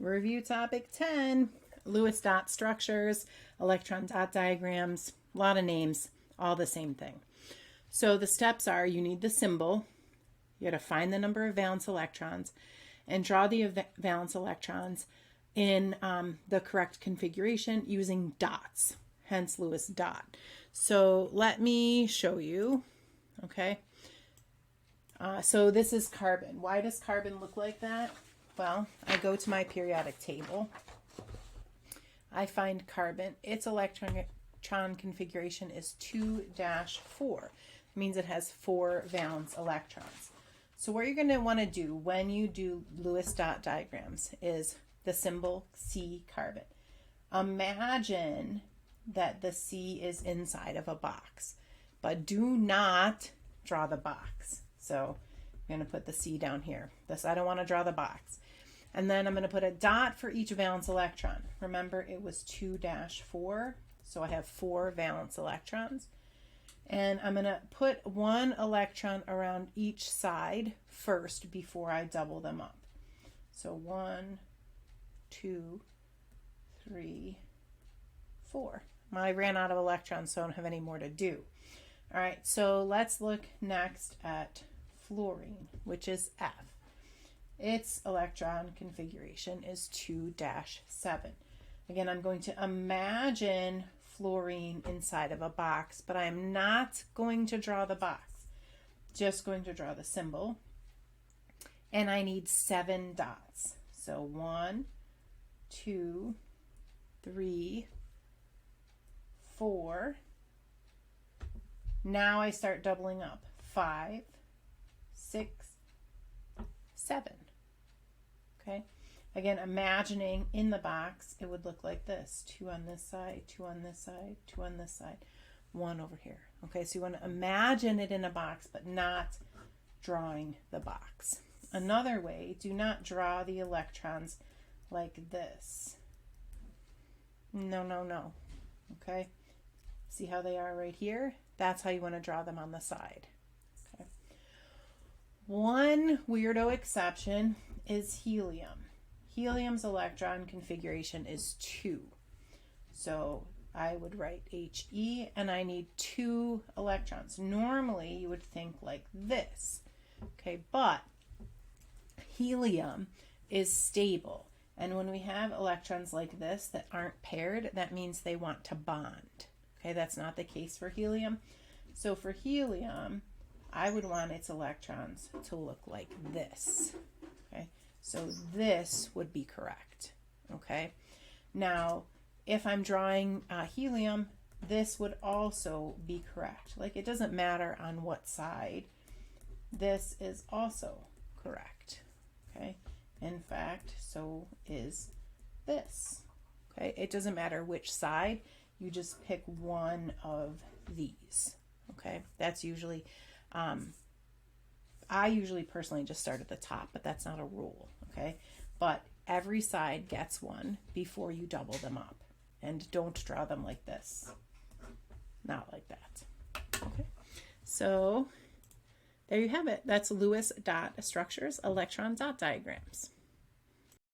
Review topic 10, Lewis dot structures, electron dot diagrams, a lot of names, all the same thing. So the steps are, you need the symbol, you got to find the number of valence electrons, and draw the valence electrons in the correct configuration using dots, hence Lewis dot. So let me show you, okay? So this is carbon. Why does carbon look like that? Well, I go to my periodic table. I find carbon. Its electron configuration is 2-4. It means it has 4 valence electrons. So what you're going to want to do when you do Lewis dot diagrams is the symbol C carbon. Imagine that the C is inside of a box, but do not draw the box. So I'm going to put the C down here. I don't want to draw the box. And then I'm going to put a dot for each valence electron. Remember, it was 2-4, so I have 4 valence electrons. And I'm going to put 1 electron around each side first before I double them up. So 1, 2, 3, 4. I ran out of electrons, so I don't have any more to do. All right, so let's look next at fluorine, which is F. Its electron configuration is 2-7. Again, I'm going to imagine fluorine inside of a box, but I'm not going to draw the box. Just going to draw the symbol. And I need 7 dots. So 1, 2, 3, 4. Now I start doubling up. 5, 6, 7. Okay. Again, imagining in the box, it would look like this. 2 on this side, 2 on this side, 2 on this side, 1 over here. Okay, so you want to imagine it in a box, but not drawing the box. Another way, do not draw the electrons like this. No, no, no. Okay. See how they are right here? That's how you want to draw them on the side. Okay. One weirdo exception is helium. Helium's electron configuration is 2. So I would write He, and I need 2 electrons. Normally you would think like this. Okay, but helium is stable. And when we have electrons like this that aren't paired, that means they want to bond. Okay, that's not the case for helium. So for helium, I would want its electrons to look like this. Okay, so this would be correct. Okay, now if I'm drawing helium, this would also be correct. Like, it doesn't matter on what side. This is also correct. Okay, in fact, so is this. Okay, it doesn't matter which side. You just pick one of these. Okay, that's usually, I usually personally just start at the top, but that's not a rule. Okay, but every side gets one before you double them up, and don't draw them like this. Not like that. Okay, so there you have it. That's Lewis dot structures, electron dot diagrams.